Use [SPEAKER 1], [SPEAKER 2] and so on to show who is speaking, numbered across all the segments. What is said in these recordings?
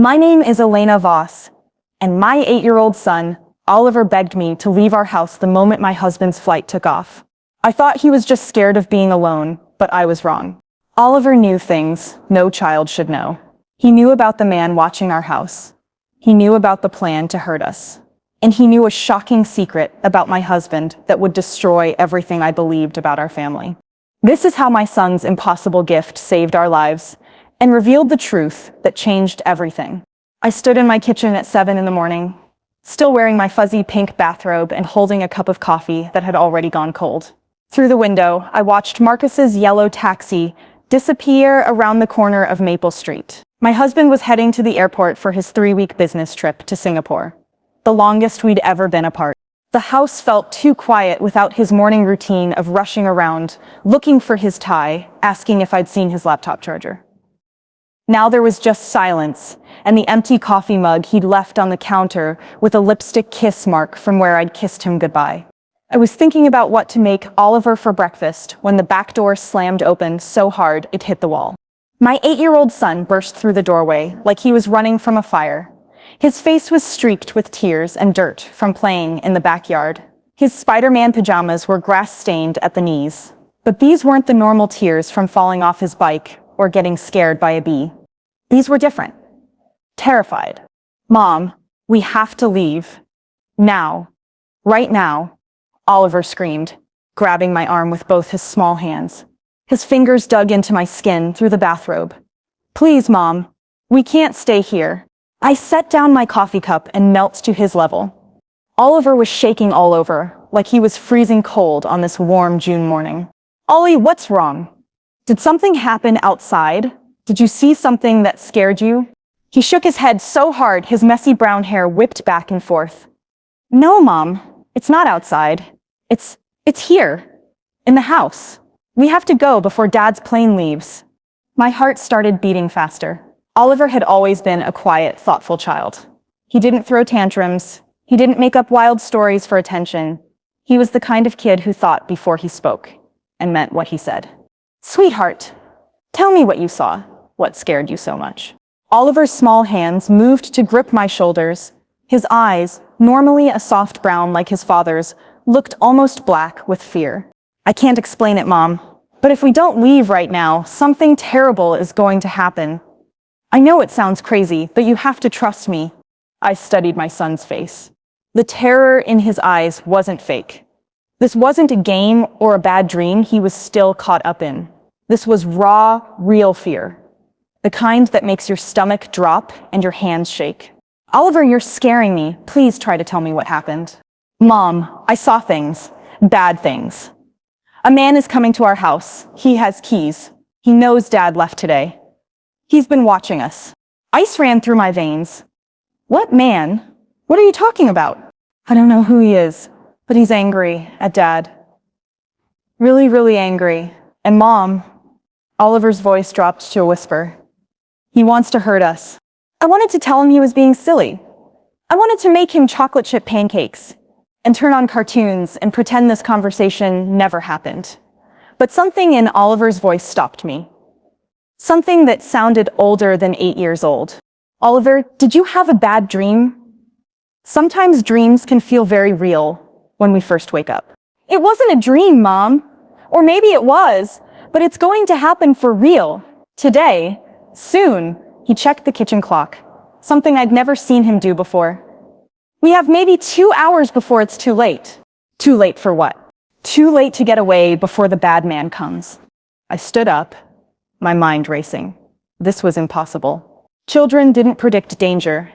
[SPEAKER 1] My name is Elena Voss, and my 8-year-old son, Oliver, begged me to leave our house the moment my husband's flight took off. I thought he was just scared of being alone, but I was wrong. Oliver knew things no child should know. He knew about the man watching our house. He knew about the plan to hurt us. And he knew a shocking secret about my husband that would destroy everything I believed about our family. This is how my son's impossible gift saved our lives and revealed the truth that changed everything. I stood in my kitchen at 7 in the morning, still wearing my fuzzy pink bathrobe and holding a cup of coffee that had already gone cold. Through the window, I watched Marcus's yellow taxi disappear around the corner of Maple Street. My husband was heading to the airport for his 3-week business trip to Singapore, the longest we'd ever been apart. The house felt too quiet without his morning routine of rushing around, looking for his tie, asking if I'd seen his laptop charger. Now there was just silence, and the empty coffee mug he'd left on the counter with a lipstick kiss mark from where I'd kissed him goodbye. I was thinking about what to make Oliver for breakfast when the back door slammed open so hard it hit the wall. My 8-year-old son burst through the doorway like he was running from a fire. His face was streaked with tears and dirt from playing in the backyard. His Spider-Man pajamas were grass-stained at the knees. But these weren't the normal tears from falling off his bike or getting scared by a bee. These were different. Terrified. "Mom, we have to leave. Now. Right now," Oliver screamed, grabbing my arm with both his small hands. His fingers dug into my skin through the bathrobe. "Please, Mom. We can't stay here." I set down my coffee cup and knelt to his level. Oliver was shaking all over, like he was freezing cold on this warm June morning. "Ollie, what's wrong? Did something happen outside? Did you see something that scared you?" He shook his head so hard his messy brown hair whipped back and forth. "No, Mom, it's not outside. It's here. In the house. We have to go before Dad's plane leaves." My heart started beating faster. Oliver had always been a quiet, thoughtful child. He didn't throw tantrums. He didn't make up wild stories for attention. He was the kind of kid who thought before he spoke and meant what he said. "Sweetheart, tell me what you saw. What scared you so much?" Oliver's small hands moved to grip my shoulders. His eyes, normally a soft brown like his father's, looked almost black with fear. "I can't explain it, Mom, but if we don't leave right now, something terrible is going to happen. I know it sounds crazy, but you have to trust me." I studied my son's face. The terror in his eyes wasn't fake. This wasn't a game or a bad dream he was still caught up in. This was raw, real fear. The kind that makes your stomach drop and your hands shake. "Oliver, you're scaring me. Please try to tell me what happened." "Mom, I saw things. Bad things. A man is coming to our house. He has keys. He knows Dad left today. He's been watching us." Ice ran through my veins. "What man? What are you talking about?" "I don't know who he is, but he's angry at Dad. Really, really angry. And Mom," Oliver's voice dropped to a whisper, "he wants to hurt us." I wanted to tell him he was being silly. I wanted to make him chocolate chip pancakes and turn on cartoons and pretend this conversation never happened. But something in Oliver's voice stopped me. Something that sounded older than 8 years old. "Oliver, did you have a bad dream?" Sometimes dreams can feel very real when we first wake up. "It wasn't a dream, Mom. Or maybe it was, but it's going to happen for real. Today. Soon." He checked the kitchen clock, something I'd never seen him do before. "We have maybe 2 hours before it's too late." Too late for what? Too late to get away before the bad man comes. I stood up, my mind racing. This was impossible. Children didn't predict danger.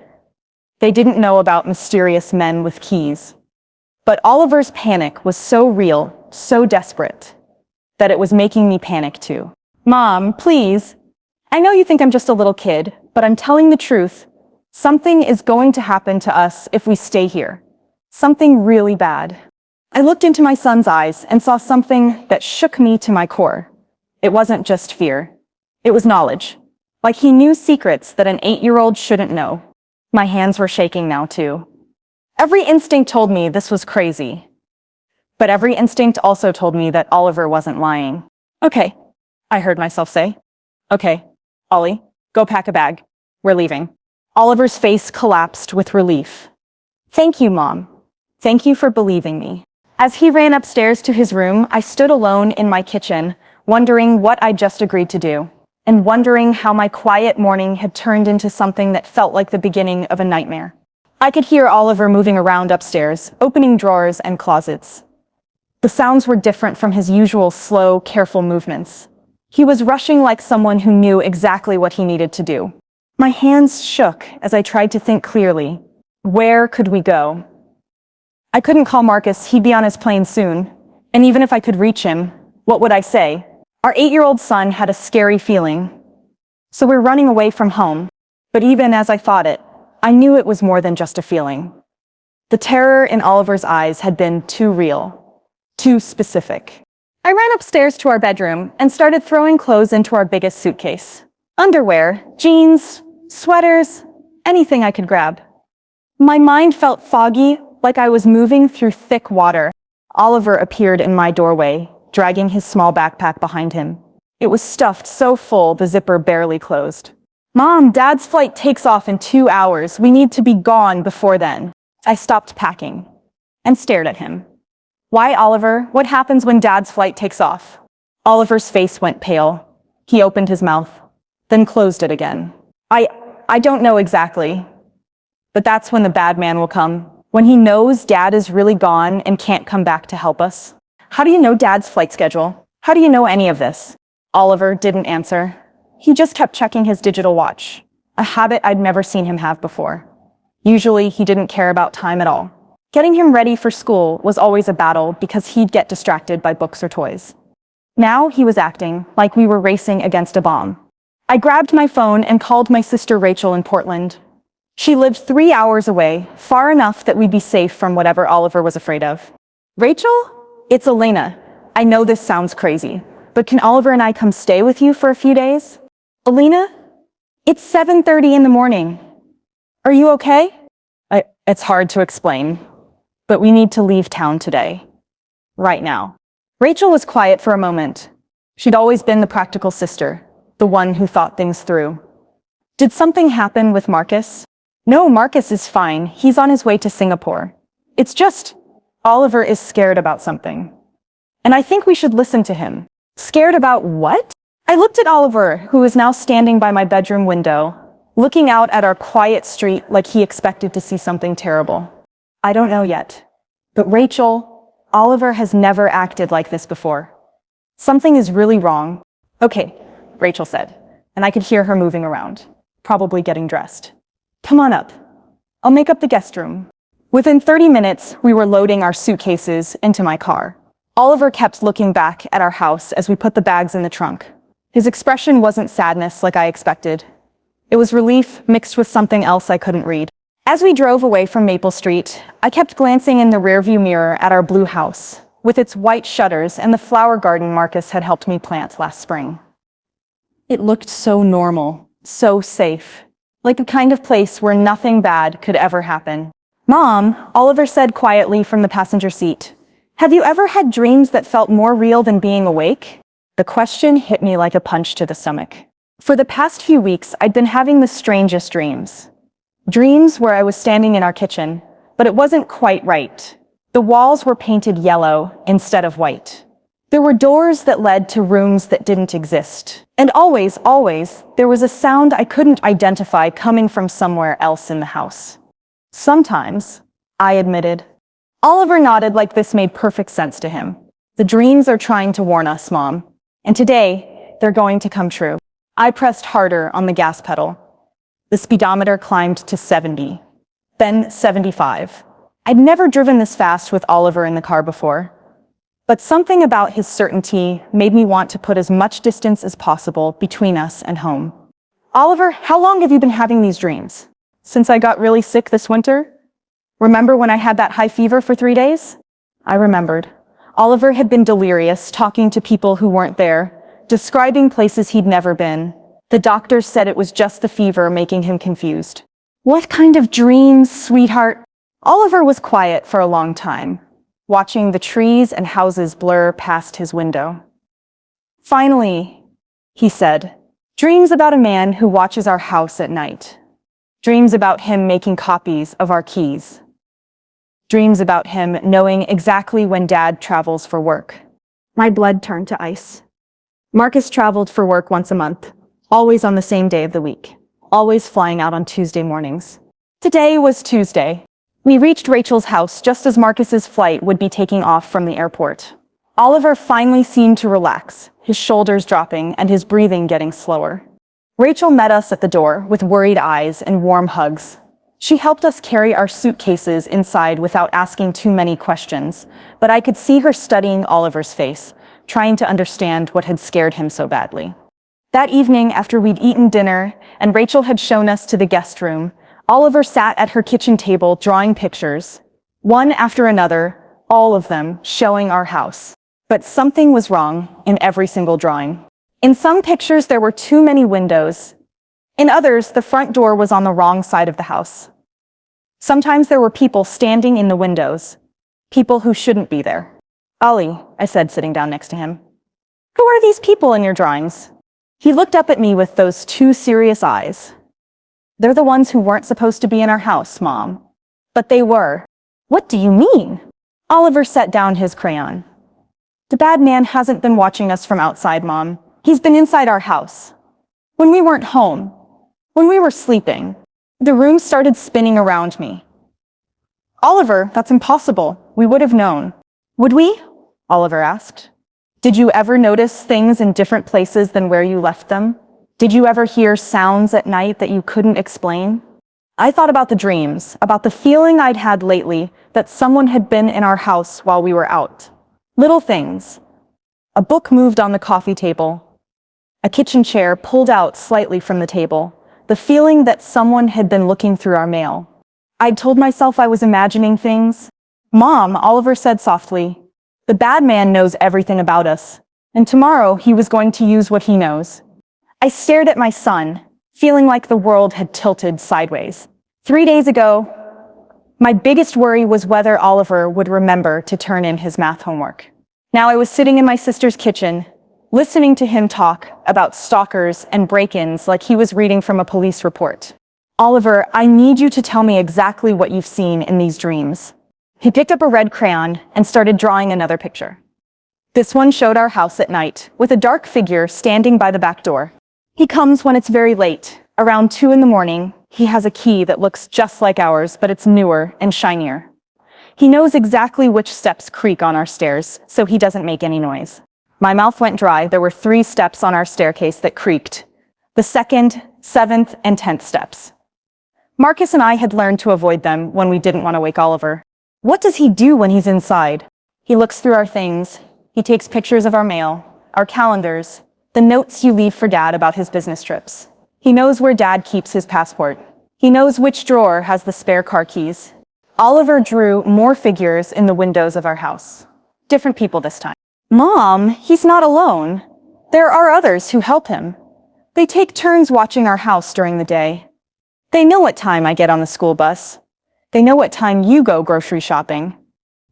[SPEAKER 1] They didn't know about mysterious men with keys. But Oliver's panic was so real, so desperate, that it was making me panic too. "Mom, please. I know you think I'm just a little kid, but I'm telling the truth. Something is going to happen to us if we stay here. Something really bad." I looked into my son's eyes and saw something that shook me to my core. It wasn't just fear. It was knowledge. Like he knew secrets that an 8-year-old shouldn't know. My hands were shaking now too. Every instinct told me this was crazy. But every instinct also told me that Oliver wasn't lying. "Okay," I heard myself say. "Okay, Ollie, go pack a bag. We're leaving." Oliver's face collapsed with relief. Thank you, Mom. Thank you for believing me. As he ran upstairs to his room, I stood alone in my kitchen, wondering what I'd just agreed to do, and wondering how my quiet morning had turned into something that felt like the beginning of a nightmare. I could hear Oliver moving around upstairs, opening drawers and closets. The sounds were different from his usual slow, careful movements. He was rushing like someone who knew exactly what he needed to do. My hands shook as I tried to think clearly. Where could we go? I couldn't call Marcus, he'd be on his plane soon. And even if I could reach him, what would I say? Our 8-year-old son had a scary feeling. So we're running away from home. But even as I thought it, I knew it was more than just a feeling. The terror in Oliver's eyes had been too real, too specific. I ran upstairs to our bedroom and started throwing clothes into our biggest suitcase. Underwear, jeans, sweaters, anything I could grab. My mind felt foggy, like I was moving through thick water. Oliver appeared in my doorway, dragging his small backpack behind him. It was stuffed so full the zipper barely closed. Mom, Dad's flight takes off in 2 hours. We need to be gone before then. I stopped packing and stared at him. Why, Oliver? What happens when Dad's flight takes off? Oliver's face went pale. He opened his mouth, then closed it again. I don't know exactly. But that's when the bad man will come. When he knows Dad is really gone and can't come back to help us. How do you know Dad's flight schedule? How do you know any of this? Oliver didn't answer. He just kept checking his digital watch, a habit I'd never seen him have before. Usually, he didn't care about time at all. Getting him ready for school was always a battle because he'd get distracted by books or toys. Now he was acting like we were racing against a bomb. I grabbed my phone and called my sister Rachel in Portland. She lived 3 hours away, far enough that we'd be safe from whatever Oliver was afraid of. Rachel? It's Elena. I know this sounds crazy, but can Oliver and I come stay with you for a few days? Elena? It's 7:30 in the morning. Are you okay? It's hard to explain, but we need to leave town today. Right now. Rachel was quiet for a moment. She'd always been the practical sister, the one who thought things through. Did something happen with Marcus? No, Marcus is fine. He's on his way to Singapore. It's just, Oliver is scared about something. And I think we should listen to him. Scared about what? I looked at Oliver, who was now standing by my bedroom window, looking out at our quiet street like he expected to see something terrible. I don't know yet. But Rachel, Oliver has never acted like this before. Something is really wrong. Okay, Rachel said, and I could hear her moving around, probably getting dressed. Come on up. I'll make up the guest room. Within 30 minutes, we were loading our suitcases into my car. Oliver kept looking back at our house as we put the bags in the trunk. His expression wasn't sadness like I expected. It was relief mixed with something else I couldn't read. As we drove away from Maple Street, I kept glancing in the rearview mirror at our blue house, with its white shutters and the flower garden Marcus had helped me plant last spring. It looked so normal, so safe, like the kind of place where nothing bad could ever happen. Mom, Oliver said quietly from the passenger seat, have you ever had dreams that felt more real than being awake? The question hit me like a punch to the stomach. For the past few weeks, I'd been having the strangest dreams. Dreams where I was standing in our kitchen, but it wasn't quite right. The walls were painted yellow instead of white. There were doors that led to rooms that didn't exist. And always, there was a sound I couldn't identify coming from somewhere else in the house. Sometimes, I admitted. Oliver nodded like this made perfect sense to him. The dreams are trying to warn us, Mom. And today, they're going to come true. I pressed harder on the gas pedal. The speedometer climbed to 70, then 75. I'd never driven this fast with Oliver in the car before. But something about his certainty made me want to put as much distance as possible between us and home. Oliver, how long have you been having these dreams? Since I got really sick this winter? Remember when I had that high fever for 3 days? I remembered. Oliver had been delirious, talking to people who weren't there, describing places he'd never been. The doctors said it was just the fever making him confused. What kind of dreams, sweetheart? Oliver was quiet for a long time, watching the trees and houses blur past his window. Finally, he said, dreams about a man who watches our house at night. Dreams about him making copies of our keys. Dreams about him knowing exactly when Dad travels for work. My blood turned to ice. Marcus traveled for work once a month, always on the same day of the week, always flying out on Tuesday mornings. Today was Tuesday. We reached Rachel's house just as Marcus's flight would be taking off from the airport. Oliver finally seemed to relax, his shoulders dropping and his breathing getting slower. Rachel met us at the door with worried eyes and warm hugs. She helped us carry our suitcases inside without asking too many questions, but I could see her studying Oliver's face, trying to understand what had scared him so badly. That evening, after we'd eaten dinner and Rachel had shown us to the guest room, Oliver sat at her kitchen table drawing pictures, one after another, all of them showing our house. But something was wrong in every single drawing. In some pictures, there were too many windows. In others, the front door was on the wrong side of the house. Sometimes there were people standing in the windows, people who shouldn't be there. "Ollie," I said, sitting down next to him, "who are these people in your drawings?" He looked up at me with those two serious eyes. "They're the ones who weren't supposed to be in our house, Mom." "But they were." "What do you mean?" Oliver set down his crayon. "The bad man hasn't been watching us from outside, Mom. He's been inside our house. When we weren't home, when we were sleeping, the room started spinning around me." "Oliver, that's impossible. We would have known." "Would we?" Oliver asked. "Did you ever notice things in different places than where you left them? Did you ever hear sounds at night that you couldn't explain?" I thought about the dreams, about the feeling I'd had lately that someone had been in our house while we were out. Little things. A book moved on the coffee table. A kitchen chair pulled out slightly from the table. The feeling that someone had been looking through our mail. I'd told myself I was imagining things. "Mom," Oliver said softly, "the bad man knows everything about us, and tomorrow he was going to use what he knows." I stared at my son, feeling like the world had tilted sideways. 3 days ago, my biggest worry was whether Oliver would remember to turn in his math homework. Now I was sitting in my sister's kitchen, listening to him talk about stalkers and break-ins like he was reading from a police report. "Oliver, I need you to tell me exactly what you've seen in these dreams." He picked up a red crayon and started drawing another picture. This one showed our house at night, with a dark figure standing by the back door. He comes when it's very late, around 2 in the morning. He has a key that looks just like ours, but it's newer and shinier. He knows exactly which steps creak on our stairs, so he doesn't make any noise. My mouth went dry. There were 3 steps on our staircase that creaked. The 2nd, 7th, and 10th steps. Marcus and I had learned to avoid them when we didn't want to wake Oliver. What does he do when he's inside? He looks through our things. He takes pictures of our mail, our calendars, the notes you leave for Dad about his business trips. He knows where Dad keeps his passport. He knows which drawer has the spare car keys. Oliver drew more figures in the windows of our house. Different people this time. "Mom, he's not alone. There are others who help him. They take turns watching our house during the day. They know what time I get on the school bus. They know what time you go grocery shopping.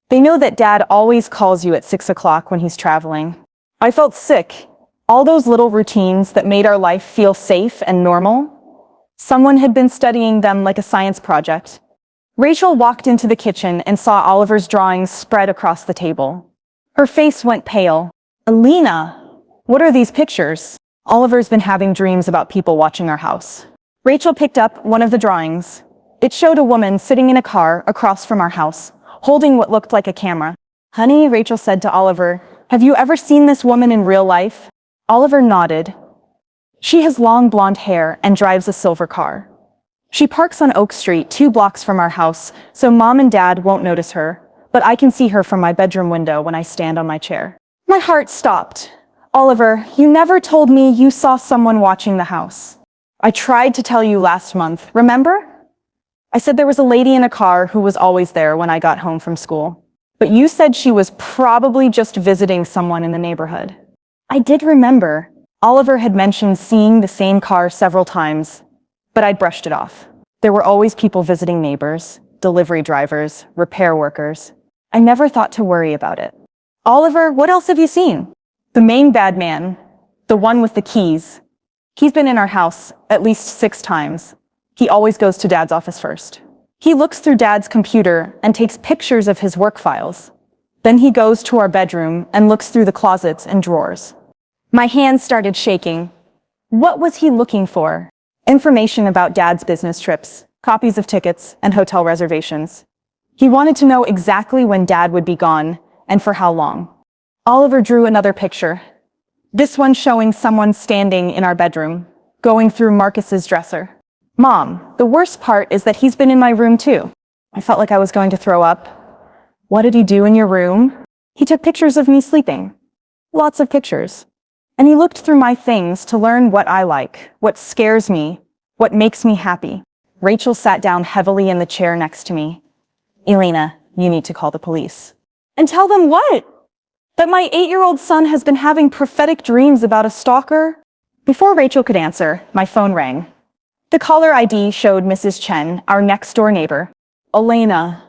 [SPEAKER 1] They know that Dad always calls you at 6 o'clock when he's traveling." I felt sick. All those little routines that made our life feel safe and normal. Someone had been studying them like a science project. Rachel walked into the kitchen and saw Oliver's drawings spread across the table. Her face went pale. "Alina, what are these pictures?" Oliver's been having dreams about people watching our house. Rachel picked up one of the drawings. It showed a woman sitting in a car across from our house, holding what looked like a camera. "Honey," Rachel said to Oliver, "have you ever seen this woman in real life?" Oliver nodded. "She has long blonde hair and drives a silver car. She parks on Oak Street 2 blocks from our house, so Mom and Dad won't notice her, but I can see her from my bedroom window when I stand on my chair." My heart stopped. "Oliver, you never told me you saw someone watching the house." "I tried to tell you last month, remember? I said there was a lady in a car who was always there when I got home from school. But you said she was probably just visiting someone in the neighborhood." I did remember. Oliver had mentioned seeing the same car several times, but I'd brushed it off. There were always people visiting neighbors, delivery drivers, repair workers. I never thought to worry about it. "Oliver, what else have you seen?" "The main bad man, the one with the keys. He's been in our house at least 6 times. He always goes to Dad's office first. He looks through Dad's computer and takes pictures of his work files. Then he goes to our bedroom and looks through the closets and drawers. My hands started shaking. What was he looking for? Information about Dad's business trips, copies of tickets, and hotel reservations. He wanted to know exactly when Dad would be gone and for how long. Oliver drew another picture. This one showing someone standing in our bedroom, going through Marcus's dresser. Mom, the worst part is that he's been in my room too. I felt like I was going to throw up. What did he do in your room? He took pictures of me sleeping. Lots of pictures. And he looked through my things to learn what I like, what scares me, what makes me happy. Rachel sat down heavily in the chair next to me. Elena, you need to call the police. And tell them what? That my 8-year-old son has been having prophetic dreams about a stalker? Before Rachel could answer, my phone rang. The caller ID showed Mrs. Chen, our next-door neighbor. Elena.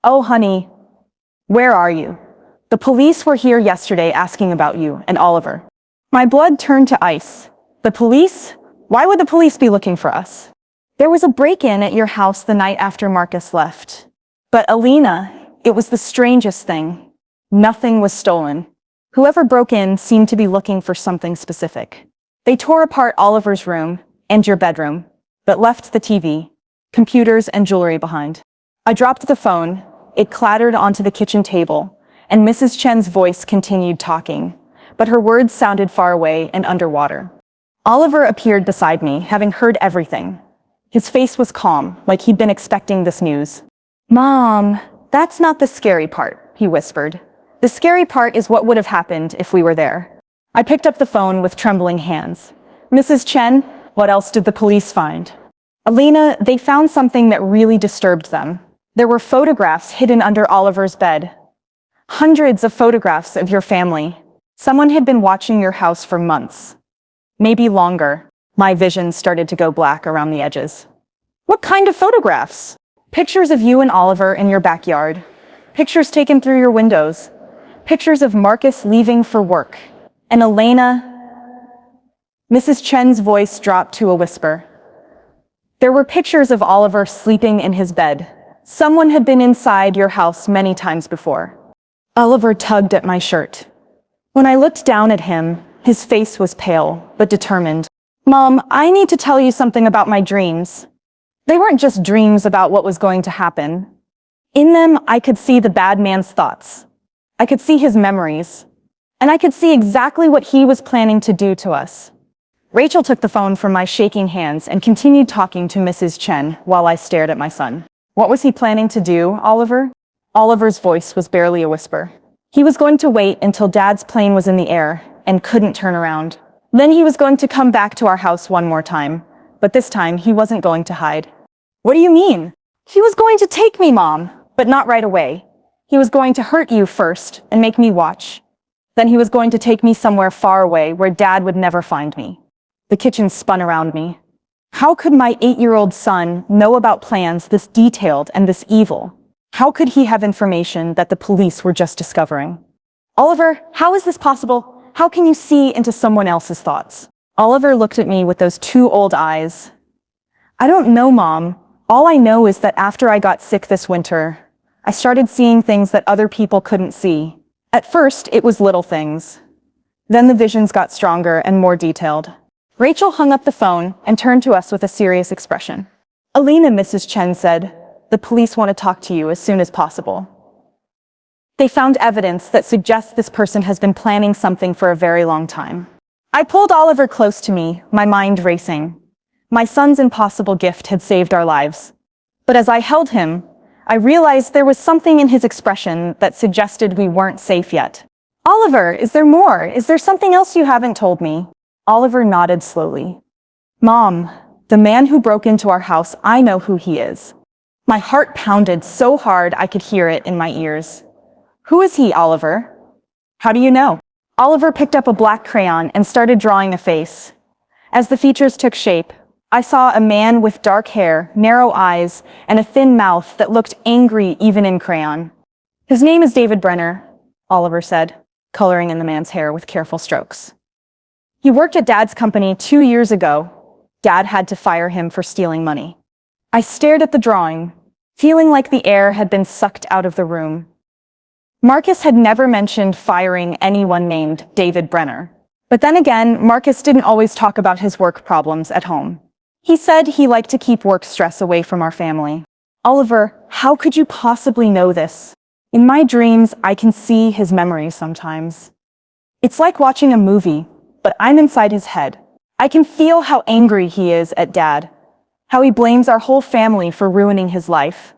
[SPEAKER 1] Oh, honey. Where are you? The police were here yesterday asking about you and Oliver. My blood turned to ice. The police? Why would the police be looking for us? There was a break-in at your house the night after Marcus left. But Elena, it was the strangest thing. Nothing was stolen. Whoever broke in seemed to be looking for something specific. They tore apart Oliver's room and your bedroom, but left the TV, computers, and jewelry behind. I dropped the phone. It clattered onto the kitchen table, and Mrs. Chen's voice continued talking, but her words sounded far away and underwater. Oliver appeared beside me, having heard everything. His face was calm, like he'd been expecting this news. Mom, that's not the scary part, he whispered. The scary part is what would have happened if we were there. I picked up the phone with trembling hands. Mrs. Chen, what else did the police find? Elena, they found something that really disturbed them. There were photographs hidden under Oliver's bed. Hundreds of photographs of your family. Someone had been watching your house for months. Maybe longer. My vision started to go black around the edges. What kind of photographs? Pictures of you and Oliver in your backyard. Pictures taken through your windows. Pictures of Marcus leaving for work. And Elena... Mrs. Chen's voice dropped to a whisper. There were pictures of Oliver sleeping in his bed. Someone had been inside your house many times before. Oliver tugged at my shirt. When I looked down at him, his face was pale, but determined. Mom, I need to tell you something about my dreams. They weren't just dreams about what was going to happen. In them, I could see the bad man's thoughts. I could see his memories. And I could see exactly what he was planning to do to us. Rachel took the phone from my shaking hands and continued talking to Mrs. Chen while I stared at my son. What was he planning to do, Oliver? Oliver's voice was barely a whisper. He was going to wait until Dad's plane was in the air and couldn't turn around. Then he was going to come back to our house one more time, but this time he wasn't going to hide. What do you mean? He was going to take me, Mom, but not right away. He was going to hurt you first and make me watch. Then he was going to take me somewhere far away where Dad would never find me. The kitchen spun around me. How could my 8-year-old son know about plans this detailed and this evil? How could he have information that the police were just discovering? Oliver, how is this possible? How can you see into someone else's thoughts? Oliver looked at me with those two old eyes. I don't know, Mom. All I know is that after I got sick this winter, I started seeing things that other people couldn't see. At first, it was little things. Then the visions got stronger and more detailed. Rachel hung up the phone and turned to us with a serious expression. Elena, Mrs. Chen said, the police want to talk to you as soon as possible. They found evidence that suggests this person has been planning something for a very long time. I pulled Oliver close to me, my mind racing. My son's impossible gift had saved our lives. But as I held him, I realized there was something in his expression that suggested we weren't safe yet. Oliver, is there more? Is there something else you haven't told me? Oliver nodded slowly. Mom, the man who broke into our house, I know who he is. My heart pounded so hard I could hear it in my ears. Who is he, Oliver? How do you know? Oliver picked up a black crayon and started drawing a face. As the features took shape, I saw a man with dark hair, narrow eyes, and a thin mouth that looked angry even in crayon. His name is David Brenner, Oliver said, coloring in the man's hair with careful strokes. He worked at Dad's company 2 years ago. Dad had to fire him for stealing money. I stared at the drawing, feeling like the air had been sucked out of the room. Marcus had never mentioned firing anyone named David Brenner. But then again, Marcus didn't always talk about his work problems at home. He said he liked to keep work stress away from our family. Oliver, how could you possibly know this? In my dreams, I can see his memories sometimes. It's like watching a movie, but I'm inside his head. I can feel how angry he is at Dad, how he blames our whole family for ruining his life.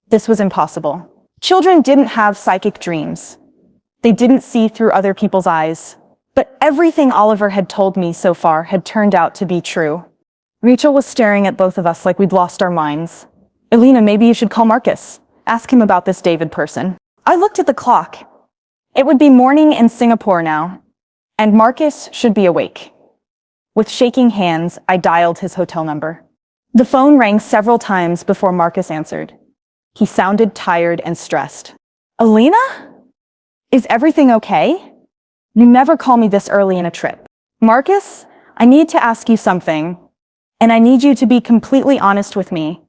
[SPEAKER 1] This was impossible. Children didn't have psychic dreams. They didn't see through other people's eyes. But everything Oliver had told me so far had turned out to be true. Rachel was staring at both of us like we'd lost our minds. Elena, maybe you should call Marcus. Ask him about this David person. I looked at the clock. It would be morning in Singapore now, and Marcus should be awake. With shaking hands, I dialed his hotel number. The phone rang several times before Marcus answered. He sounded tired and stressed. Elena? Is everything okay? You never call me this early in a trip. Marcus, I need to ask you something, and I need you to be completely honest with me.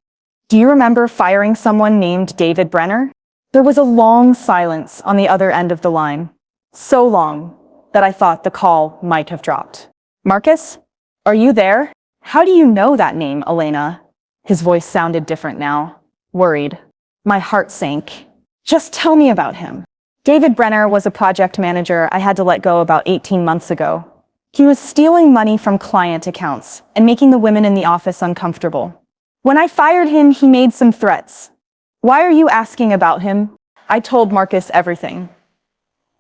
[SPEAKER 1] Do you remember firing someone named David Brenner? There was a long silence on the other end of the line. So long that I thought the call might have dropped. Marcus, are you there? How do you know that name, Elena? His voice sounded different now, worried. My heart sank. Just tell me about him. David Brenner was a project manager I had to let go about 18 months ago. He was stealing money from client accounts and making the women in the office uncomfortable. When I fired him, he made some threats. Why are you asking about him? I told Marcus everything.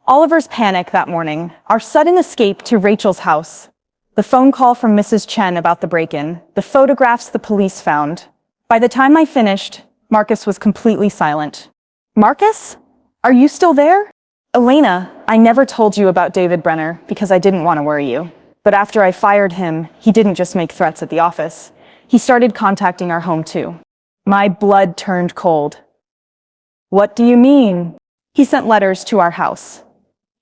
[SPEAKER 1] Oliver's panic that morning, our sudden escape to Rachel's house, the phone call from Mrs. Chen about the break-in, the photographs the police found. By the time I finished, Marcus was completely silent. Marcus? Are you still there? Elena, I never told you about David Brenner because I didn't want to worry you. But after I fired him, he didn't just make threats at the office. He started contacting our home too. My blood turned cold. What do you mean? He sent letters to our house.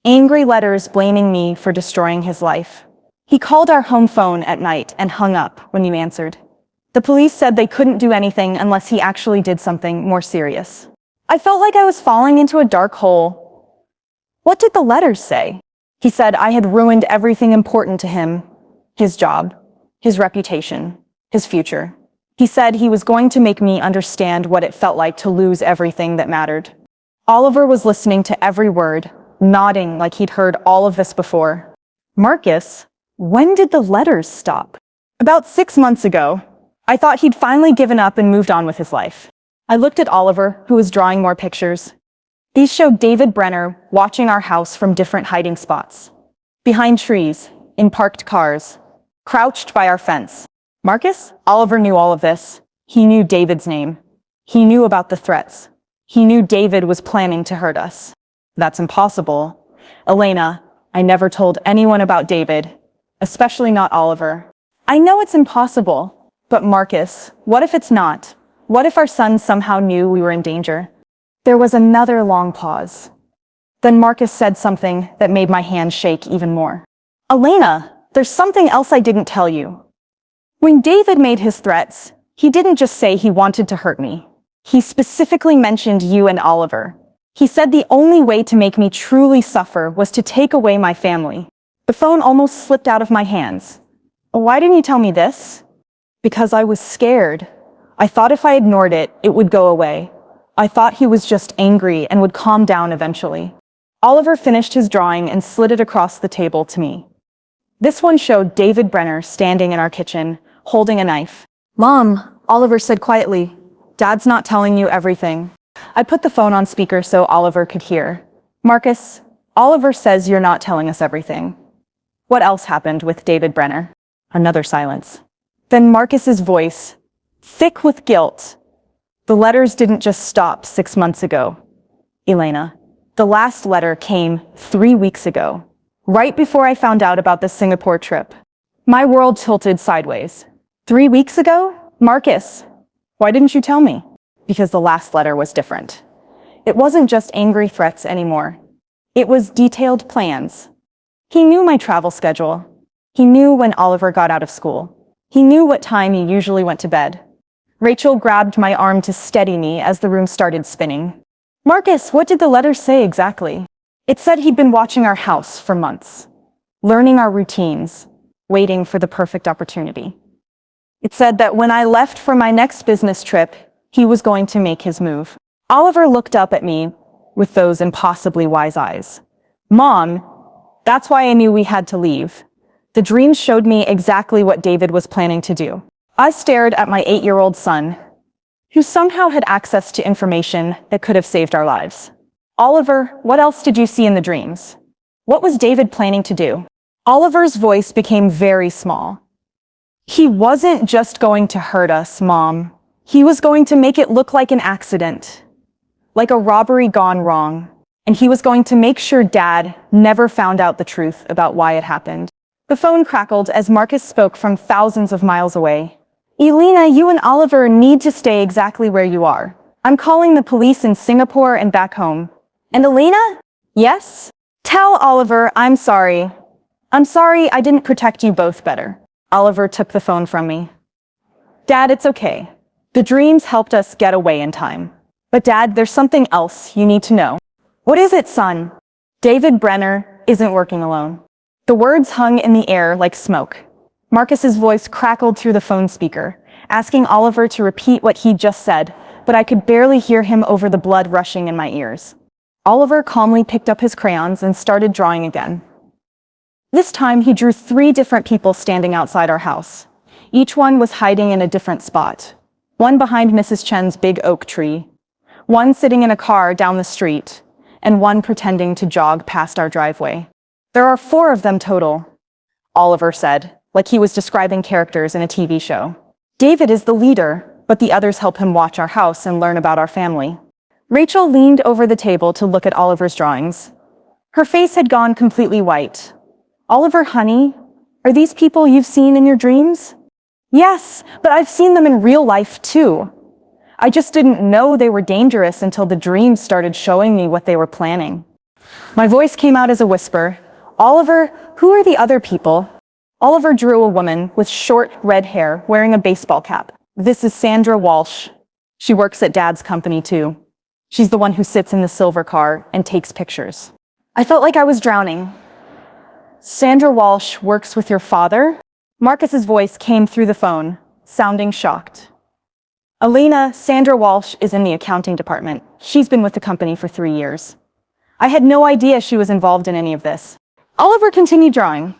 [SPEAKER 1] Angry letters blaming me for destroying his life. He called our home phone at night and hung up when you answered. The police said they couldn't do anything unless he actually did something more serious. I felt like I was falling into a dark hole. What did the letters say? He said I had ruined everything important to him. His job, his reputation, his future. He said he was going to make me understand what it felt like to lose everything that mattered. Oliver was listening to every word, nodding like he'd heard all of this before. Marcus, when did the letters stop? About 6 months ago. I thought he'd finally given up and moved on with his life. I looked at Oliver, who was drawing more pictures. These showed David Brenner watching our house from different hiding spots. Behind trees, in parked cars, crouched by our fence. Marcus? Oliver knew all of this. He knew David's name. He knew about the threats. He knew David was planning to hurt us. That's impossible. Elena, I never told anyone about David, especially not Oliver. I know it's impossible, but Marcus, what if it's not? What if our son somehow knew we were in danger? There was another long pause. Then Marcus said something that made my hand shake even more. Elena, there's something else I didn't tell you. When David made his threats, he didn't just say he wanted to hurt me. He specifically mentioned you and Oliver. He said the only way to make me truly suffer was to take away my family. The phone almost slipped out of my hands. Why didn't you tell me this? Because I was scared. I thought if I ignored it, it would go away. I thought he was just angry and would calm down eventually. Oliver finished his drawing and slid it across the table to me. This one showed David Brenner standing in our kitchen, holding a knife. Mom, Oliver said quietly, Dad's not telling you everything. I put the phone on speaker so Oliver could hear. Marcus, Oliver says you're not telling us everything. What else happened with David Brenner? Another silence. Then Marcus's voice, thick with guilt. The letters didn't just stop 6 months ago. Elena, the last letter came 3 weeks ago, right before I found out about the Singapore trip. My world tilted sideways. 3 weeks ago? Marcus, why didn't you tell me? Because the last letter was different. It wasn't just angry threats anymore. It was detailed plans. He knew my travel schedule. He knew when Oliver got out of school. He knew what time he usually went to bed. Rachel grabbed my arm to steady me as the room started spinning. Marcus, what did the letter say exactly? It said he'd been watching our house for months, learning our routines, waiting for the perfect opportunity. It said that when I left for my next business trip, he was going to make his move. Oliver looked up at me with those impossibly wise eyes. Mom, that's why I knew we had to leave. The dreams showed me exactly what David was planning to do. I stared at my 8-year-old son, who somehow had access to information that could have saved our lives. Oliver, what else did you see in the dreams? What was David planning to do? Oliver's voice became very small. He wasn't just going to hurt us, Mom. He was going to make it look like an accident, like a robbery gone wrong. And he was going to make sure Dad never found out the truth about why it happened. The phone crackled as Marcus spoke from thousands of miles away. Elena, you and Oliver need to stay exactly where you are. I'm calling the police in Singapore and back home. And Elena? Yes? Tell Oliver I'm sorry. I'm sorry I didn't protect you both better. Oliver took the phone from me. Dad, it's okay. The dreams helped us get away in time. But Dad, there's something else you need to know. What is it, son? David Brenner isn't working alone. The words hung in the air like smoke. Marcus's voice crackled through the phone speaker, asking Oliver to repeat what he'd just said, but I could barely hear him over the blood rushing in my ears. Oliver calmly picked up his crayons and started drawing again. This time he drew 3 different people standing outside our house. Each one was hiding in a different spot. One behind Mrs. Chen's big oak tree, one sitting in a car down the street, and one pretending to jog past our driveway. There are 4 of them total, Oliver said, like he was describing characters in a TV show. David is the leader, but the others help him watch our house and learn about our family. Rachel leaned over the table to look at Oliver's drawings. Her face had gone completely white. Oliver, honey, are these people you've seen in your dreams? Yes, but I've seen them in real life too. I just didn't know they were dangerous until the dreams started showing me what they were planning. My voice came out as a whisper. Oliver, who are the other people? Oliver drew a woman with short red hair wearing a baseball cap. This is Sandra Walsh. She works at Dad's company too. She's the one who sits in the silver car and takes pictures. I felt like I was drowning. Sandra Walsh works with your father? Marcus's voice came through the phone, sounding shocked. Elena, Sandra Walsh is in the accounting department. She's been with the company for 3 years. I had no idea she was involved in any of this. Oliver continued drawing.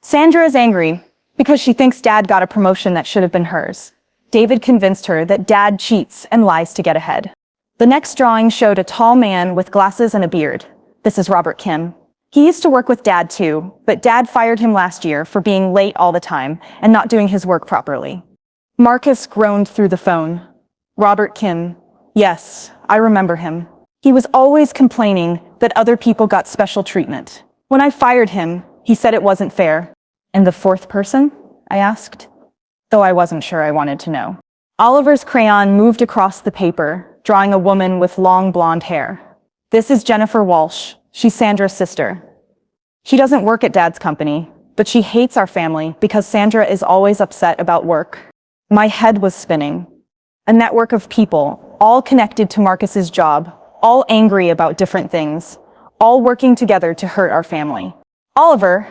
[SPEAKER 1] Sandra is angry because she thinks Dad got a promotion that should have been hers. David convinced her that Dad cheats and lies to get ahead. The next drawing showed a tall man with glasses and a beard. This is Robert Kim. He used to work with Dad too, but Dad fired him last year for being late all the time and not doing his work properly. Marcus groaned through the phone. Robert Kim. Yes, I remember him. He was always complaining that other people got special treatment. When I fired him, he said it wasn't fair. And the 4th person? I asked, though I wasn't sure I wanted to know. Oliver's crayon moved across the paper, drawing a woman with long blonde hair. This is Jennifer Walsh. She's Sandra's sister. She doesn't work at Dad's company, but she hates our family because Sandra is always upset about work. My head was spinning. A network of people, all connected to Marcus's job, all angry about different things, all working together to hurt our family. Oliver,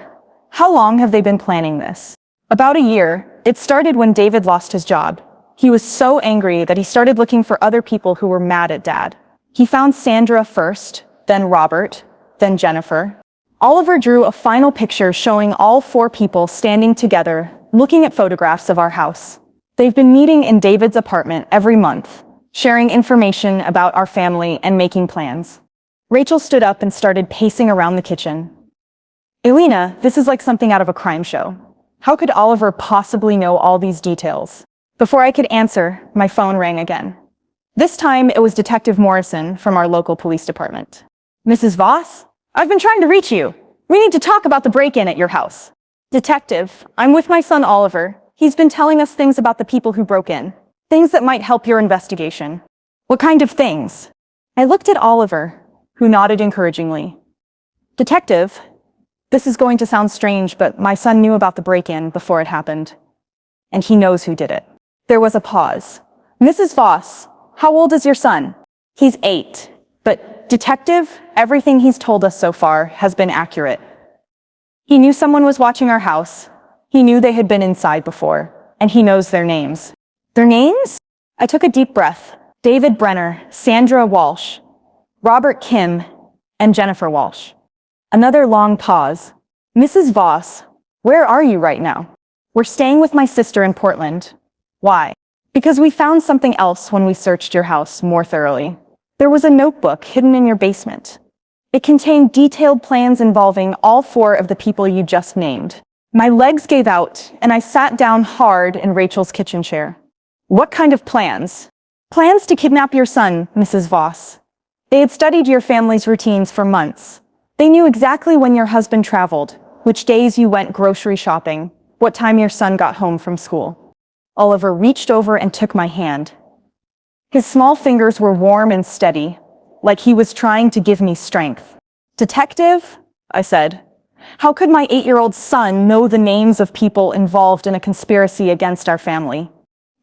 [SPEAKER 1] how long have they been planning this? About a year. It started when David lost his job. He was so angry that he started looking for other people who were mad at Dad. He found Sandra first, then Robert, then Jennifer. Oliver drew a final picture showing all 4 people standing together, looking at photographs of our house. They've been meeting in David's apartment every month, sharing information about our family and making plans. Rachel stood up and started pacing around the kitchen. Elena, this is like something out of a crime show. How could Oliver possibly know all these details? Before I could answer, my phone rang again. This time it was Detective Morrison from our local police department. Mrs. Voss? I've been trying to reach you. We need to talk about the break-in at your house. Detective, I'm with my son Oliver. He's been telling us things about the people who broke in. Things that might help your investigation. What kind of things? I looked at Oliver, who nodded encouragingly. Detective, this is going to sound strange, but my son knew about the break-in before it happened. And he knows who did it. There was a pause. Mrs. Voss, how old is your son? He's 8. But, Detective, everything he's told us so far has been accurate. He knew someone was watching our house. He knew they had been inside before. And he knows their names. Their names? I took a deep breath. David Brenner, Sandra Walsh, Robert Kim, and Jennifer Walsh. Another long pause. Mrs. Voss, where are you right now? We're staying with my sister in Portland. Why? Because we found something else when we searched your house more thoroughly. There was a notebook hidden in your basement. It contained detailed plans involving all 4 of the people you just named. My legs gave out, and I sat down hard in Rachel's kitchen chair. What kind of plans? Plans to kidnap your son, Mrs. Voss. They had studied your family's routines for months. They knew exactly when your husband traveled, which days you went grocery shopping, what time your son got home from school. Oliver reached over and took my hand. His small fingers were warm and steady, like he was trying to give me strength. Detective, I said, how could my 8-year-old son know the names of people involved in a conspiracy against our family?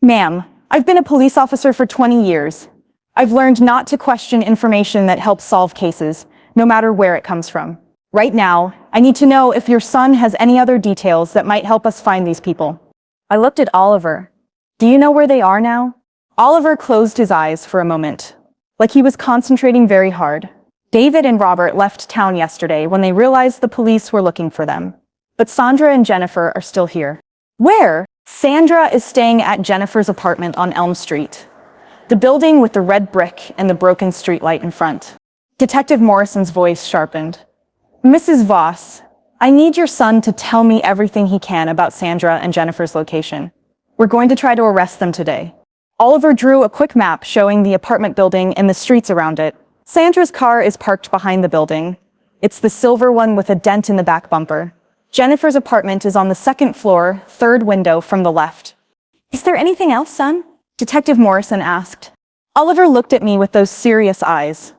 [SPEAKER 1] Ma'am, I've been a police officer for 20 years. I've learned not to question information that helps solve cases, no matter where it comes from. Right now, I need to know if your son has any other details that might help us find these people. I looked at Oliver. Do you know where they are now? Oliver closed his eyes for a moment, like he was concentrating very hard. David and Robert left town yesterday when they realized the police were looking for them. But Sandra and Jennifer are still here. Where? Sandra is staying at Jennifer's apartment on Elm Street, the building with the red brick and the broken streetlight in front. Detective Morrison's voice sharpened. Mrs. Voss, I need your son to tell me everything he can about Sandra and Jennifer's location. We're going to try to arrest them today. Oliver drew a quick map showing the apartment building and the streets around it. Sandra's car is parked behind the building. It's the silver one with a dent in the back bumper. Jennifer's apartment is on the 2nd floor, 3rd window from the left. Is there anything else, son? Detective Morrison asked. Oliver looked at me with those serious eyes.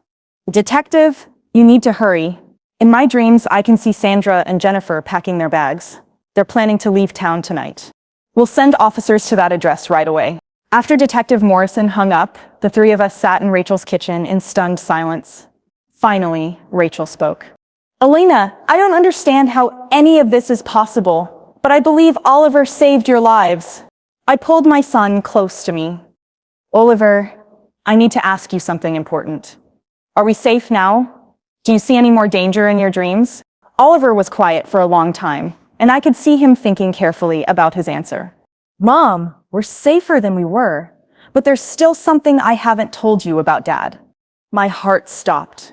[SPEAKER 1] Detective, you need to hurry. In my dreams, I can see Sandra and Jennifer packing their bags. They're planning to leave town tonight. We'll send officers to that address right away. After Detective Morrison hung up, the 3 of us sat in Rachel's kitchen in stunned silence. Finally, Rachel spoke. Elena, I don't understand how any of this is possible, but I believe Oliver saved your lives. I pulled my son close to me. Oliver, I need to ask you something important. Are we safe now? Do you see any more danger in your dreams? Oliver was quiet for a long time, and I could see him thinking carefully about his answer. Mom, we're safer than we were, but there's still something I haven't told you about Dad. My heart stopped.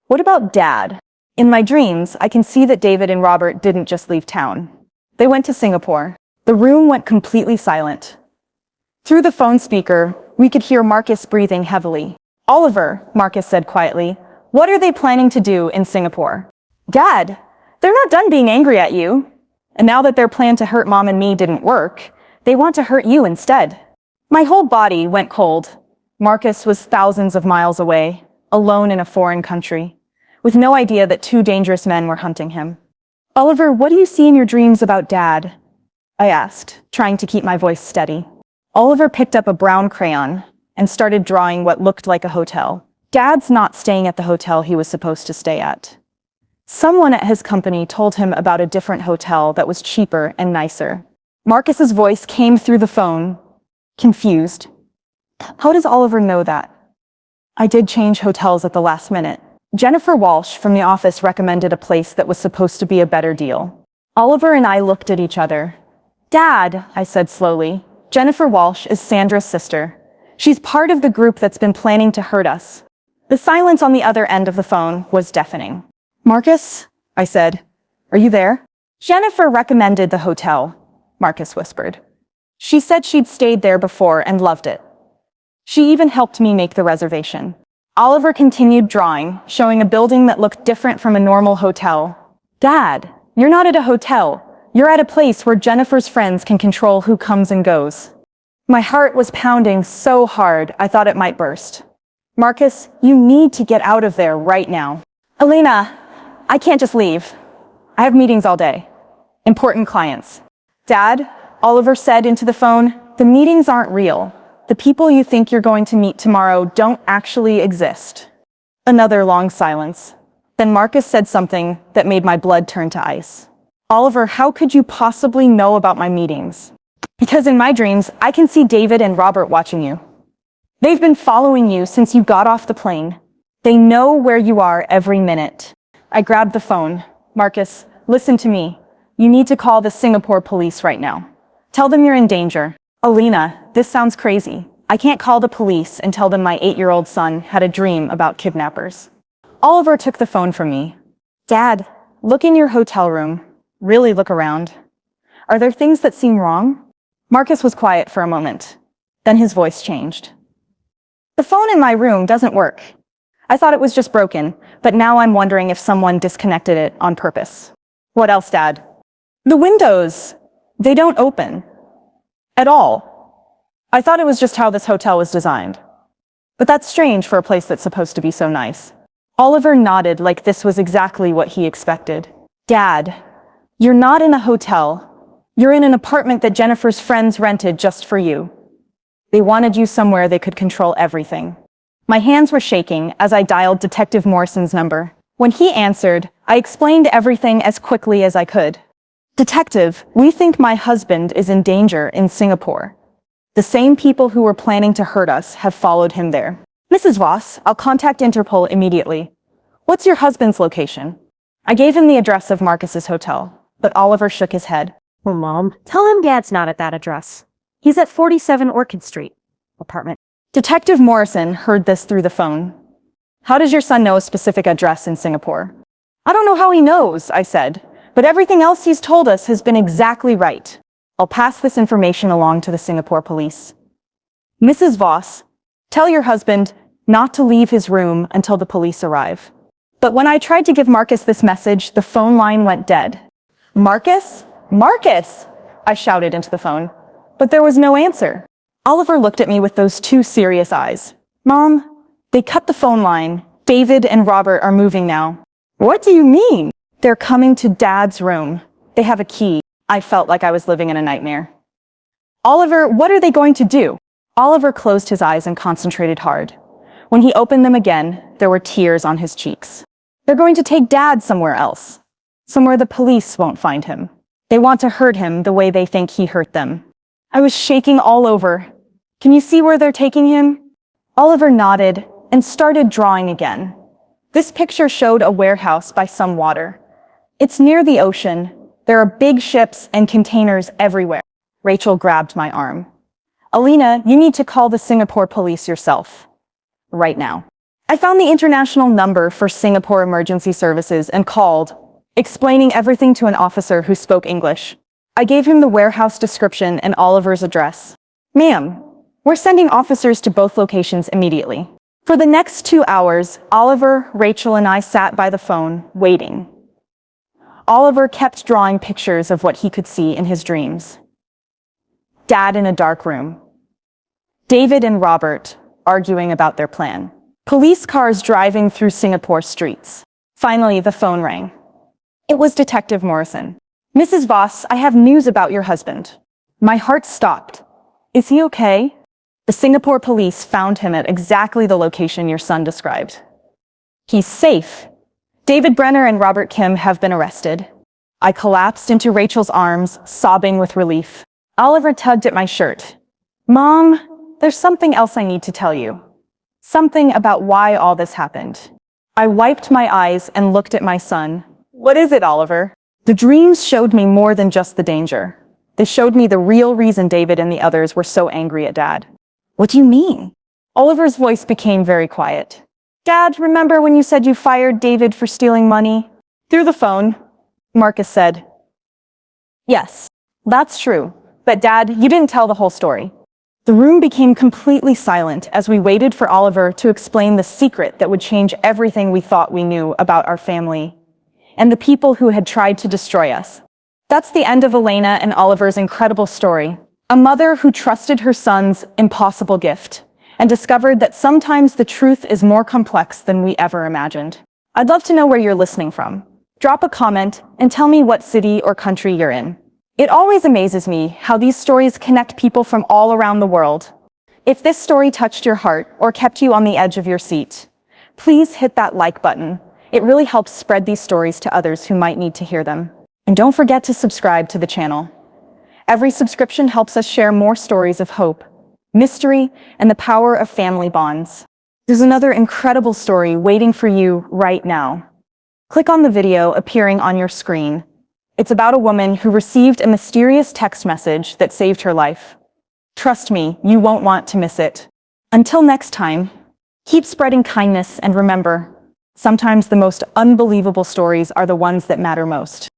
[SPEAKER 1] What about Dad? In my dreams, I can see that David and Robert didn't just leave town. They went to Singapore. The room went completely silent. Through the phone speaker, we could hear Marcus breathing heavily. Oliver, Marcus said quietly, what are they planning to do in Singapore? Dad, they're not done being angry at you. And now that their plan to hurt Mom and me didn't work, they want to hurt you instead. My whole body went cold. Marcus was thousands of miles away, alone in a foreign country, with no idea that 2 dangerous men were hunting him. Oliver, what do you see in your dreams about Dad? I asked, trying to keep my voice steady. Oliver picked up a brown crayon and started drawing what looked like a hotel. Dad's not staying at the hotel he was supposed to stay at. Someone at his company told him about a different hotel that was cheaper and nicer. Marcus's voice came through the phone, confused. How does Oliver know that? I did change hotels at the last minute. Jennifer Walsh from the office recommended a place that was supposed to be a better deal. Oliver and I looked at each other. Dad, I said slowly, Jennifer Walsh is Sandra's sister. She's part of the group that's been planning to hurt us. The silence on the other end of the phone was deafening. Marcus, I said, are you there? Jennifer recommended the hotel, Marcus whispered. She said she'd stayed there before and loved it. She even helped me make the reservation. Oliver continued drawing, showing a building that looked different from a normal hotel. Dad, you're not at a hotel. You're at a place where Jennifer's friends can control who comes and goes. My heart was pounding so hard I thought it might burst. Marcus, you need to get out of there right now. Elena, I can't just leave. I have meetings all day. Important clients. Dad, Oliver said into the phone, the meetings aren't real. The people you think you're going to meet tomorrow don't actually exist. Another long silence. Then Marcus said something that made my blood turn to ice. Oliver, how could you possibly know about my meetings? Because in my dreams, I can see David and Robert watching you. They've been following you since you got off the plane. They know where you are every minute. I grabbed the phone. Marcus, listen to me. You need to call the Singapore police right now. Tell them you're in danger. Alina, this sounds crazy. I can't call the police and tell them my 8-year-old son had a dream about kidnappers. Oliver took the phone from me. Dad, look in your hotel room. Really look around. Are there things that seem wrong? Marcus was quiet for a moment. Then his voice changed. The phone in my room doesn't work. I thought it was just broken, but now I'm wondering if someone disconnected it on purpose. What else, Dad? The windows, they don't open. At all. I thought it was just how this hotel was designed. But that's strange for a place that's supposed to be so nice. Oliver nodded like this was exactly what he expected. Dad, you're not in a hotel. You're in an apartment that Jennifer's friends rented just for you. They wanted you somewhere they could control everything. My hands were shaking as I dialed Detective Morrison's number. When he answered, I explained everything as quickly as I could. Detective, we think my husband is in danger in Singapore. The same people who were planning to hurt us have followed him there. Mrs. Voss, I'll contact Interpol immediately. What's your husband's location? I gave him the address of Marcus's hotel, but Oliver shook his head.
[SPEAKER 2] Well, Mom, tell him Dad's not at that address. He's at 47 Orchid Street, apartment.
[SPEAKER 1] Detective Morrison heard this through the phone. How does your son know a specific address in Singapore? I don't know how he knows, I said, but everything else he's told us has been exactly right. I'll pass this information along to the Singapore police. Mrs. Voss, tell your husband not to leave his room until the police arrive. But when I tried to give Marcus this message, the phone line went dead. Marcus? Marcus! I shouted into the phone, but there was no answer. Oliver looked at me with those two serious eyes. Mom, they cut the phone line. David and Robert are moving now. What do you mean? They're coming to Dad's room. They have a key. I felt like I was living in a nightmare. Oliver, what are they going to do? Oliver closed his eyes and concentrated hard. When he opened them again, there were tears on his cheeks. They're going to take Dad somewhere else. Somewhere the police won't find him. They want to hurt him the way they think he hurt them. I was shaking all over. Can you see where they're taking him? Oliver nodded and started drawing again. This picture showed a warehouse by some water. It's near the ocean. There are big ships and containers everywhere. Rachel grabbed my arm. Alina, you need to call the Singapore police yourself. Right now. I found the international number for Singapore Emergency Services and called, explaining everything to an officer who spoke English. I gave him the warehouse description and Oliver's address. Ma'am, we're sending officers to both locations immediately. For the next 2 hours, Oliver, Rachel, and I sat by the phone, waiting. Oliver kept drawing pictures of what he could see in his dreams. Dad in a dark room. David and Robert arguing about their plan. Police cars driving through Singapore streets. Finally, the phone rang. It was Detective Morrison. Mrs. Voss, I have news about your husband. My heart stopped. Is he okay? The Singapore police found him at exactly the location your son described. He's safe. David Brenner and Robert Kim have been arrested. I collapsed into Rachel's arms, sobbing with relief. Oliver tugged at my shirt. Mom, there's something else I need to tell you. Something about why all this happened. I wiped my eyes and looked at my son. What is it, Oliver? The dreams showed me more than just the danger. They showed me the real reason David and the others were so angry at Dad. What do you mean? Oliver's voice became very quiet. Dad, remember when you said you fired David for stealing money? Through the phone, Marcus said. Yes, that's true. But Dad, you didn't tell the whole story. The room became completely silent as we waited for Oliver to explain the secret that would change everything we thought we knew about our family and the people who had tried to destroy us. That's the end of Elena and Oliver's incredible story. A mother who trusted her son's impossible gift and discovered that sometimes the truth is more complex than we ever imagined. I'd love to know where you're listening from. Drop a comment and tell me what city or country you're in. It always amazes me how these stories connect people from all around the world. If this story touched your heart or kept you on the edge of your seat, please hit that like button. It really helps spread these stories to others who might need to hear them. And don't forget to subscribe to the channel. Every subscription helps us share more stories of hope, mystery, and the power of family bonds. There's another incredible story waiting for you right now. Click on the video appearing on your screen. It's about a woman who received a mysterious text message that saved her life. Trust me, you won't want to miss it. Until next time, keep spreading kindness and remember, sometimes the most unbelievable stories are the ones that matter most.